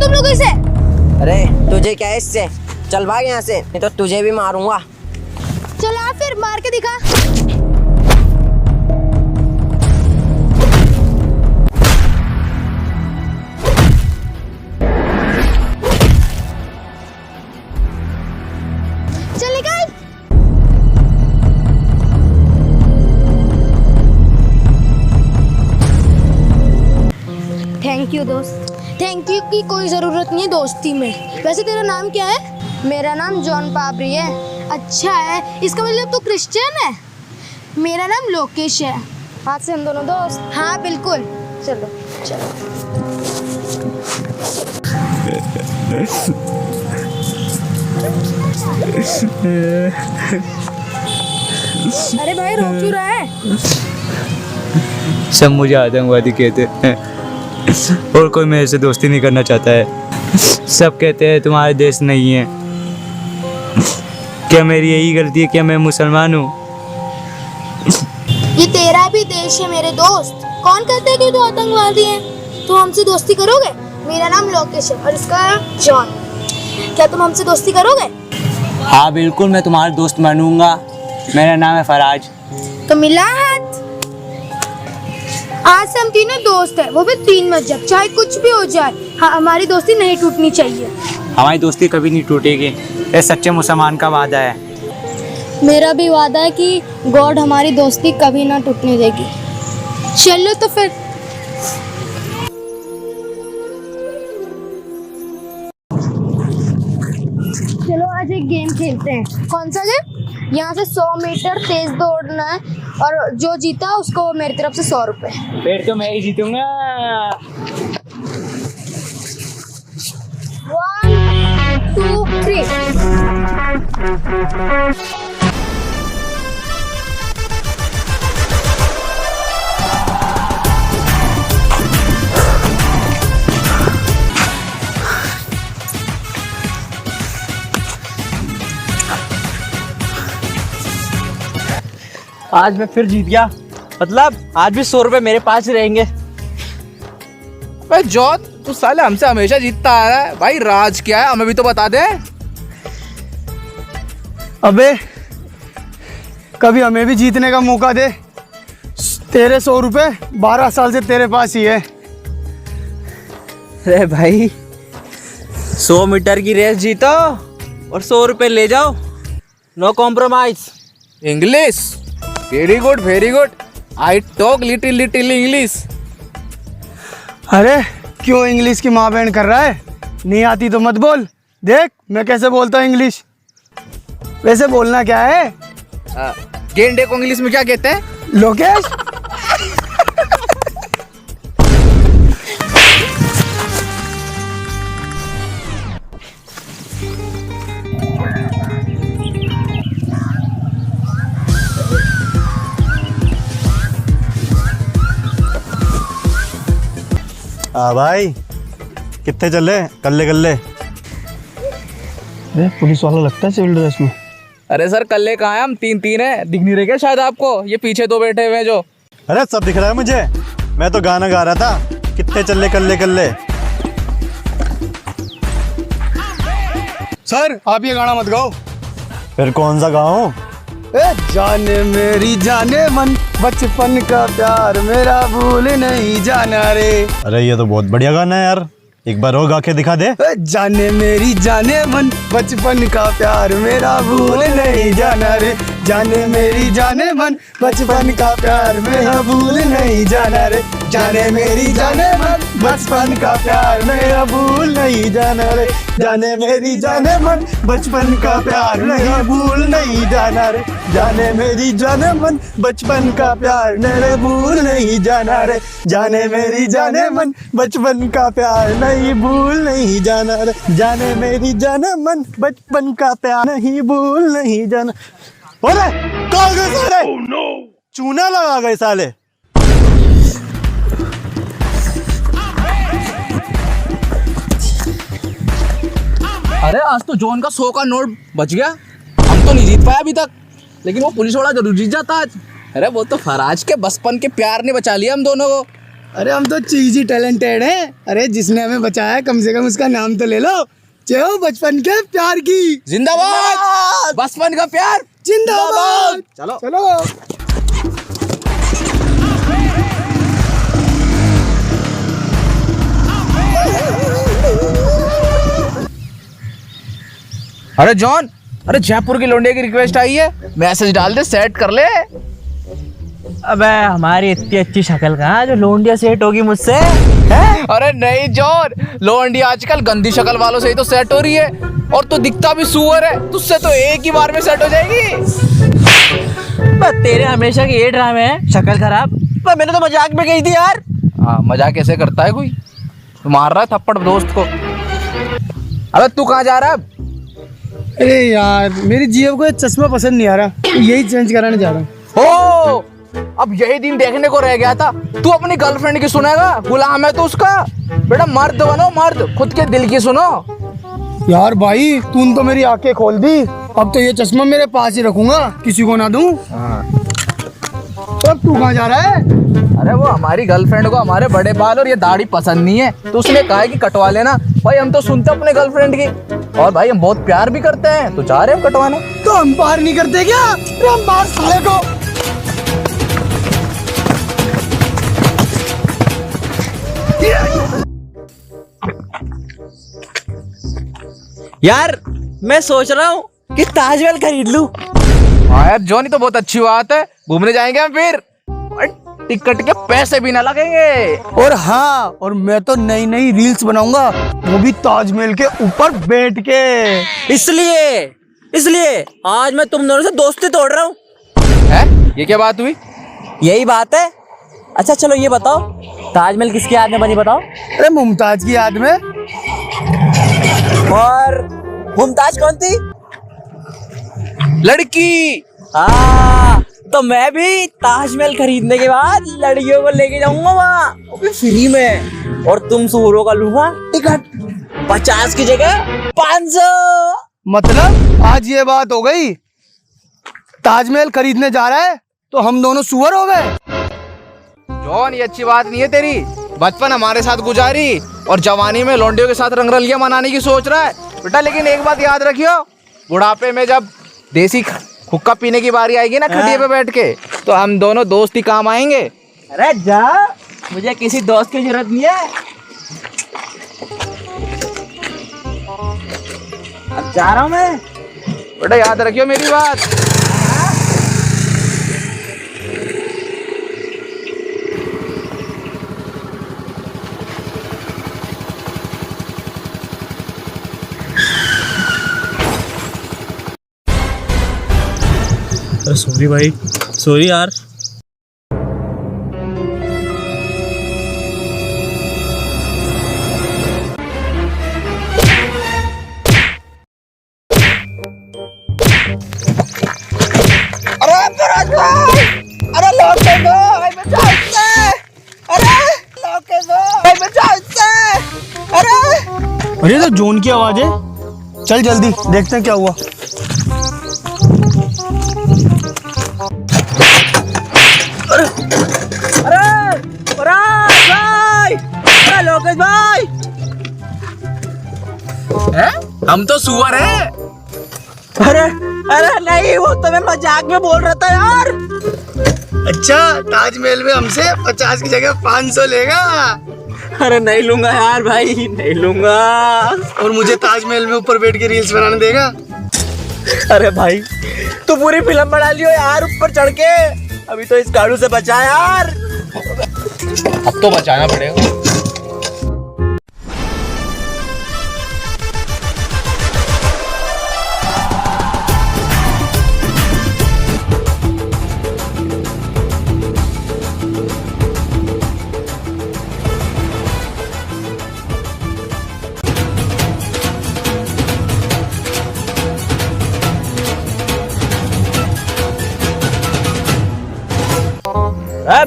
तुम लोगों से? अरे तुझे क्या है इससे? चल भाग यहाँ से, नहीं तो तुझे भी मारूंगा। चल आ फिर, मार के दिखा। चल निकल। थैंक यू दोस्त। थैंक यू की कोई ज़रूरत नहीं है दोस्ती में। वैसे तेरा नाम क्या है? मेरा नाम जॉन पाबरी है। अच्छा है, इसका मतलब तू क्रिश्चियन है। मेरा नाम लोकेश है। आज से हम दोनों दोस्त। हाँ बिल्कुल, चलो चलो। अरे भाई रो क्यों रहा है? सब मुझे आतंकवादी कहते हैं और कोई मेरे से दोस्ती नहीं करना चाहता है। सब कहते हैं तुम्हारे देश नहीं है। क्या मेरी यही गलती है? क्या मैं मुसलमान हूँ? ये तेरा भी देश है मेरे दोस्त। कौन कहते हैं कि तू आतंकवादी है? तू हमसे दोस्ती करोगे? मेरा नाम लोकेश है और इसका जॉन। क्या तुम हमसे दोस्ती करोगे? हाँ बिल्कुल, मैं तुम्हारा दोस्त बनूंगा। मेरा नाम है फराज। तो मिला हाथ। आज से हम तीनों दोस्त हैं, वो भी 3 मजहब, चाहे कुछ भी हो जाए। हाँ, हमारी दोस्ती नहीं टूटनी चाहिए। हमारी दोस्ती कभी नहीं टूटेगी, ये सच्चे मुसलमान का वादा है। मेरा भी वादा है कि गॉड हमारी दोस्ती कभी ना टूटने देगी। चलो तो फिर। चलो आज एक गेम खेलते हैं। कौन सा गेम? यहाँ से 100 मीटर तेज दौड़ना है और जो जीता उसको मेरी तरफ से 100 रुपए। फिर तो मैं ही जीतूंगा। 1 2 3। आज मैं फिर जीत गया। मतलब आज भी 100 रुपए मेरे पास ही रहेंगे। भाई जॉन, तू साले हमसे हमेशा जीतता आ रहा है। भाई राज क्या है, हमें भी तो बता दे। अबे कभी हमें भी जीतने का मौका दे। तेरे 100 रुपए 12 साल से तेरे पास ही है। अरे भाई 100 मीटर की रेस जीतो और 100 रुपए ले जाओ। No compromise. English very good very good. I talk little little English. अरे क्यों इंग्लिश की माँ बहन कर रहा है? नहीं आती तो मत बोल। देख मैं कैसे बोलता हूँ इंग्लिश। वैसे बोलना क्या है? गेंडे को इंग्लिश में क्या कहते हैं? लोकेश। हाँ भाई, कितने चले? कल्ले कल्ले। अरे पुलिस वाला लगता है सिविल ड्रेस में। अरे सर कल्ले कहाँ हैं? हम 3-3 हैं। दिख नहीं रहे क्या शायद आपको? ये पीछे 2 बैठे हुए हैं जो। अरे सब दिख रहा है मुझे। मैं तो गाना गा रहा था, कितने चले कल्ले कल्ले। सर आप ये गाना मत गाओ। फिर कौन सा गाऊं? जाने मेरी जाने मन, बचपन का प्यार मेरा भूल नहीं जाना रे। अरे ये तो बहुत बढ़िया गाना है यार, एक बार और गा के दिखा दे। जाने मेरी जाने मन, बचपन का प्यार मेरा भूल नहीं जाना रे। जाने मेरी जाने मन, बचपन का प्यार मेरा भूल नहीं जाना रे। जाने मेरी जाने मन, बचपन का प्यार मेरा भूल नहीं जाना रे। जाने मेरी जाने मन, बचपन का प्यार मेरा भूल नहीं जाना रे। जाने मेरी जाने मन, बचपन का प्यार मेरे भूल नहीं जाना रे। जाने मेरी जाने मन, बचपन का प्यार नहीं भूल नहीं जाना रे। जाने मेरी जाने मन, बचपन का प्यार नहीं भूल नहीं जाना। बोले कहाँ गए साले? चूना लगा गए साले। अरे आज तो जॉन का 100 का नोट बच गया। हम तो नहीं जीत पाया अभी तक, लेकिन वो पुलिस वाला जरूर जीत जाता आज। अरे वो तो फराज के बचपन के प्यार ने बचा लिया हम दोनों को। अरे हम तो चीजी टैलेंटेड हैं। अरे जिसने हमें बचाया कम से कम उसका नाम तो ले लो। जय हो बचपन के प्यार की। जिंदाबाद बचपन का प्यार जिंदाबाद। चलो चलो। अरे जॉन, अरे जयपुर की लौंडे की रिक्वेस्ट आई है, मैसेज डाल दे, सेट कर ले। अबे हमारी इतनी अच्छी शक्ल कहाँ जो लोंडिया सेट होगी मुझसे। अरे नहीं जॉन, लौंडी आजकल गंदी शक्ल वालों से ही तो सेट हो रही है, और तू दिखता भी सुअर है, तुझसे तो एक ही बार में सेट हो जाएगी। तेरे हमेशा के ये ड्रामे हैं, शक्ल खराब। पर मैंने तो मजाक में कही थी यार। हाँ मजाक कैसे करता है कोई, तू मार रहा है थप्पड़ दोस्त को। अबे तू कहाँ जा रहा है? अरे यार मेरी जियो को ये चश्मा पसंद नहीं आ रहा, यही चेंज कराने जा रहा हूँ। ओ अब यही दिन देखने को रह गया था। तू अपनी गर्लफ्रेंड की सुनेगा, गुलाम है तो उसका। बेटा मर्द बनो, मर्द, खुद के दिल की सुनो। यार भाई तूने तो मेरी आंखें खोल दी, अब तो ये चश्मा मेरे पास ही रखूंगा, किसी को ना दूं। तो अब तू कहाँ जा रहा है? अरे वो हमारी गर्लफ्रेंड को हमारे बड़े बाल और ये दाढ़ी पसंद नहीं है, तो उसने कहा है कि कटवा लेना। भाई हम तो सुनते अपने गर्लफ्रेंड की, और भाई हम बहुत प्यार भी करते हैं, तो जा रहे हैं कटवाने। तो हम बाहर नहीं करते क्या? अरे हम बाहर साले को। यार मैं सोच रहा हूँ कि ताजमहल खरीद लूं। हाँ यार जॉनी, तो बहुत अच्छी बात है, घूमने जाएंगे हम फिर, और टिकट के पैसे भी ना लगेंगे। और हाँ, और मैं तो नई नई रील्स बनाऊंगा, वो भी ताजमहल के ऊपर बैठ के। इसलिए आज मैं तुम दोनों से दोस्ती तोड़ रहा हूँ। है ये क्या बात हुई? यही बात है। अच्छा चलो ये बताओ, ताजमहल किसकी याद में बनी बताओ? अरे मुमताज की याद में। और मुमताज कौन थी? लड़की। तो मैं भी ताजमहल खरीदने के बाद लड़कियों को लेके जाऊंगा वहाँ, वो भी फ्री में। और तुम सूरों का लूंगा टिकट 50 की जगह 500। मतलब आज ये बात हो गई, ताजमहल खरीदने जा रहा है तो हम दोनों सुअर हो गए। जॉन ये अच्छी बात नहीं है तेरी, बचपन हमारे साथ गुजारी और जवानी में लौंडियों के साथ रंगरलियां मनाने की सोच रहा है बेटा। लेकिन एक बात याद रखियो, बुढ़ापे में जब देसी हुक्का पीने की बारी आएगी ना खटिया पे बैठ के, तो हम दोनों दोस्त ही काम आएंगे। अरे जा, मुझे किसी दोस्त की जरूरत नहीं है, अब जा रहा हूँ मैं। बेटा याद रखियो मेरी बात। सॉरी भाई, सॉरी यार। अरे तो जोन की आवाज है, चल जल्दी देखते हैं क्या हुआ। लोकेश भाई, है? हम तो सुअर हैं। अरे नहीं, वो तो मैं मजाक में बोल रहा था यार। अच्छा ताजमहल में हमसे 50 की जगह 500 लेगा? अरे नहीं लूंगा यार भाई, नहीं लूंगा। और मुझे ताजमहल में ऊपर बैठ के रील्स बनाने देगा? अरे भाई तू पूरी फिल्म बना लियो यार ऊपर चढ़ के, अभी तो इस गाड़ू से बचा यार। अब तो बचाना पड़ेगा।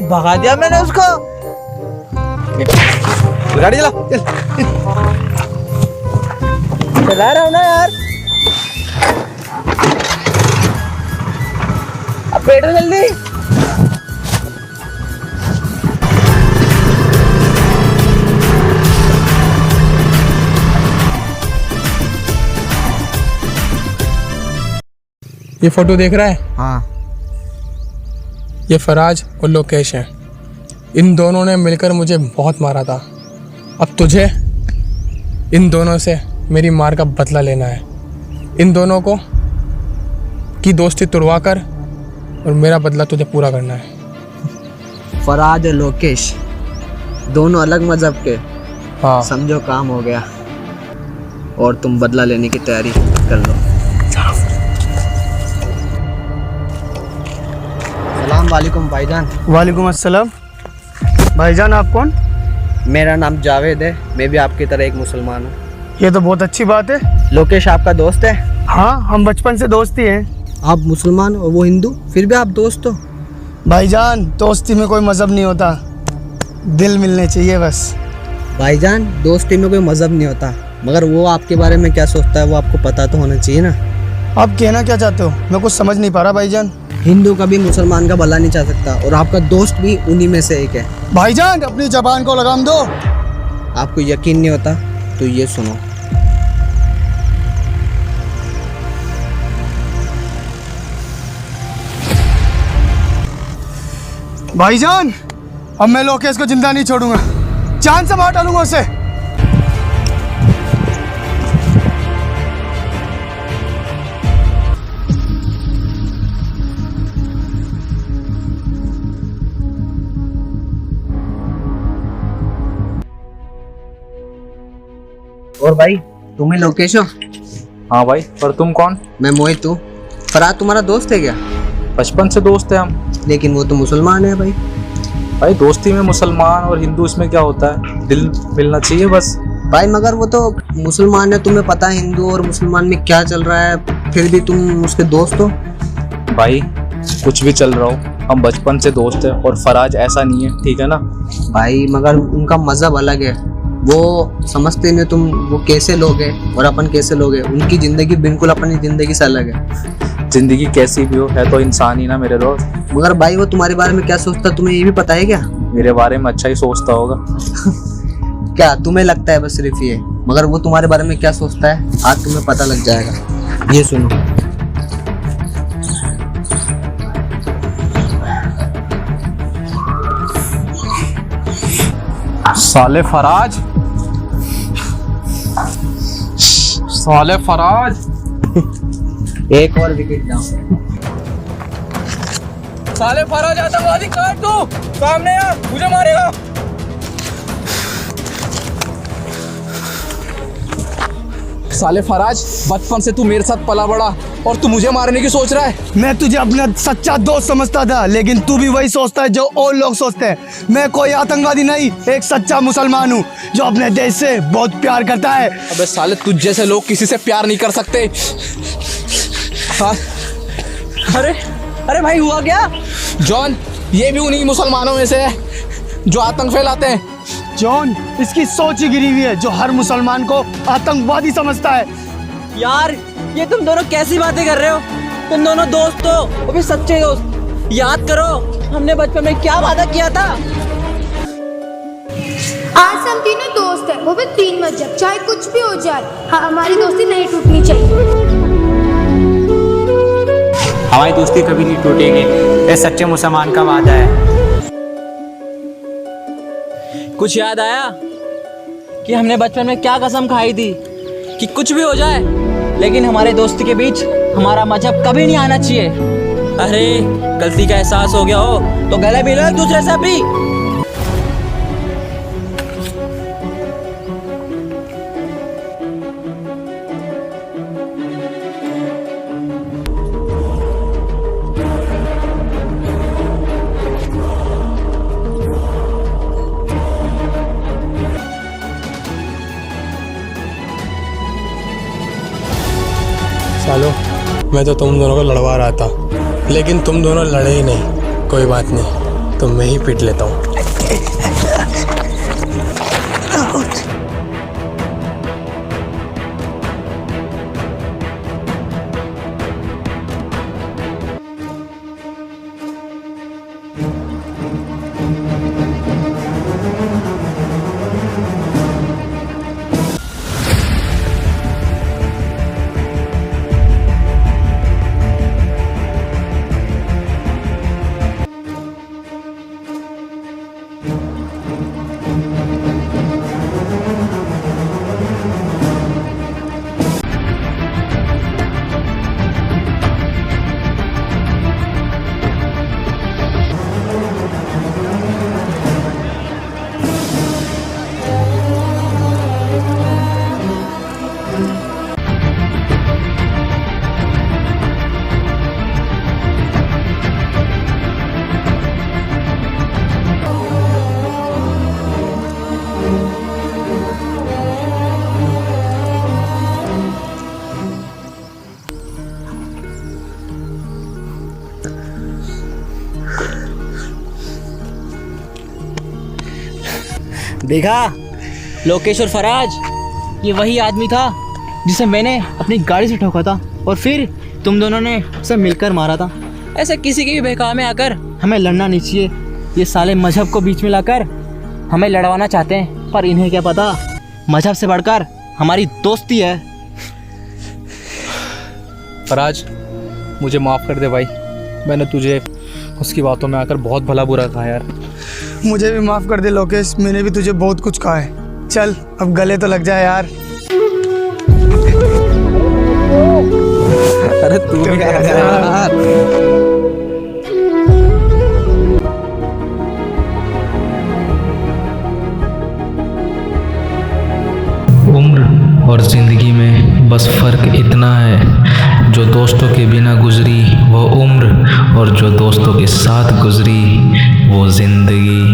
भगा दिया मैंने उसको। गाड़ी चला, चला रहा हूँ ना यार। अब पेट्रोल जल्दी। ये फोटो देख रहा है? हाँ। ये फराज और लोकेश हैं। इन दोनों ने मिलकर मुझे बहुत मारा था। अब तुझे इन दोनों से मेरी मार का बदला लेना है। इन दोनों को की दोस्ती तुड़वा कर और मेरा बदला तुझे पूरा करना है। फराज और लोकेश दोनों अलग मजहब के, हाँ। समझो काम हो गया। और तुम बदला लेने की तैयारी कर लो। सलाम वालेकुम भाईजान। वालेकुम अस्सलाम। भाईजान आप कौन? मेरा नाम जावेद है, मैं भी आपकी तरह एक मुसलमान हूँ। ये तो बहुत अच्छी बात है। लोकेश आपका दोस्त है? हाँ, हम बचपन से दोस्त ही हैं। आप मुसलमान और वो हिंदू, फिर भी आप दोस्त हो? भाईजान दोस्ती में कोई मजहब नहीं होता, दिल मिलने चाहिए बस। भाईजान दोस्ती में कोई मजहब नहीं होता, मगर वो आपके बारे में क्या सोचता है वो आपको पता तो होना चाहिए ना। आप कहना क्या चाहते हो? मैं कुछ समझ नहीं पा रहा भाईजान। हिंदू कभी मुसलमान का भला नहीं चाह सकता, और आपका दोस्त भी उन्हीं में से एक है। भाईजान अपनी जबान को लगाम दो। आपको यकीन नहीं होता तो ये सुनो। भाईजान अब मैं लोकेश को जिंदा नहीं छोड़ूंगा, जान से मार डालूंगा उसे। और भाई तुम ही लोकेश हो? हाँ भाई, पर तुम कौन? मैं मोहित हूँ। फराज तुम्हारा दोस्त है क्या? बचपन से दोस्त है हम। लेकिन वो तो मुसलमान है भाई। भाई दोस्ती में मुसलमान और हिंदू इसमें क्या होता है, दिल मिलना चाहिए बस। भाई मगर वो तो मुसलमान है, तुम्हें पता है हिंदू और मुसलमान में क्या चल रहा है, फिर भी तुम उसके दोस्त हो। भाई कुछ भी चल रहा हो, हम बचपन से दोस्त हैं और फराज ऐसा नहीं है, ठीक है ना? भाई मगर उनका मजहब अलग है, वो समझते नहीं तुम वो कैसे लोग हैं और अपन कैसे लोग हैं। उनकी ज़िंदगी बिल्कुल अपनी ज़िंदगी से अलग है। जिंदगी कैसी भी हो, है तो इंसान ही ना मेरे दोस्त। मगर भाई वो तुम्हारे बारे में क्या सोचता है तुम्हें ये भी पता है क्या? मेरे बारे में अच्छा ही सोचता होगा। क्या तुम्हें लगता है बस सिर्फ ये? मगर वो तुम्हारे बारे में क्या सोचता है आज तुम्हें पता लग जाएगा। ये सुनो। साले फराज, साले फराज। एक और विकेट जाओ। साले फराज आतंकवादी, काट दो, सामने आ, मुझे मारेगा। साले फराज, बचपन से तू मेरे साथ पला बड़ा और तू मुझे मारने की सोच रहा है। मैं तुझे अपना सच्चा दोस्त समझता था, लेकिन तू भी वही सोचता है जो और लोग सोचते हैं। मैं कोई आतंकवादी नहीं, एक सच्चा मुसलमान हूँ जो अपने देश से बहुत प्यार करता है। अबे साले, तुझ जैसे लोग किसी से प्यार नहीं कर सकते। हाँ। अरे अरे भाई हुआ क्या? जॉन, ये भी उन्हीं मुसलमानों में से है जो आतंक फैलाते हैं। जॉन, इसकी सोच ही गिरी हुई है जो हर मुसलमान को आतंकवादी समझता है। यार ये तुम दोनों कैसी बातें कर रहे हो? तुम दोनों दोस्त हो, वो भी सच्चे दोस्त। याद करो हमने बचपन में क्या वादा किया था। आज से हम तीनों दोस्त हैं, वो भी 3 मजहब, चाहे कुछ भी हो जाए। हाँ, हमारी दोस्ती नहीं टूटनी चाहिए। हमारी दोस्ती कभी नहीं टूटेगी, ये सच्चे मुसलमान का वादा है। कुछ याद आया कि हमने बचपन में क्या कसम खाई थी कि कुछ भी हो जाए लेकिन हमारे दोस्ती के बीच हमारा मजहब कभी नहीं आना चाहिए। अरे गलती का एहसास हो गया हो तो गले मिलो एक दूसरे से भी। सालो, मैं तो तुम दोनों को लड़वा रहा था, लेकिन तुम दोनों लड़े ही नहीं। कोई बात नहीं, तो मैं ही पीट लेता हूँ। देखा लोकेश और फराज, ये वही आदमी था जिसे मैंने अपनी गाड़ी से ठोका था और फिर तुम दोनों ने उसे मिलकर मारा था। ऐसे किसी के भी बहकावे में आकर हमें लड़ना नहीं चाहिए। ये साले मजहब को बीच में लाकर हमें लड़वाना चाहते हैं, पर इन्हें क्या पता मजहब से बढ़कर हमारी दोस्ती है। फराज, मुझे माफ़ कर दे भाई, मैंने तुझे उसकी बातों में आकर बहुत भला बुरा कहा यार। मुझे भी माफ कर दे लोकेश, मैंने भी तुझे बहुत कुछ कहा है। चल अब गले तो लग जाए यार। अरे तू भी क्या कर रहा है? उम्र और ज़िंदगी में बस फ़र्क इतना है, जो दोस्तों के बिना गुजरी वो उम्र और जो दोस्तों के साथ गुजरी वो ज़िंदगी।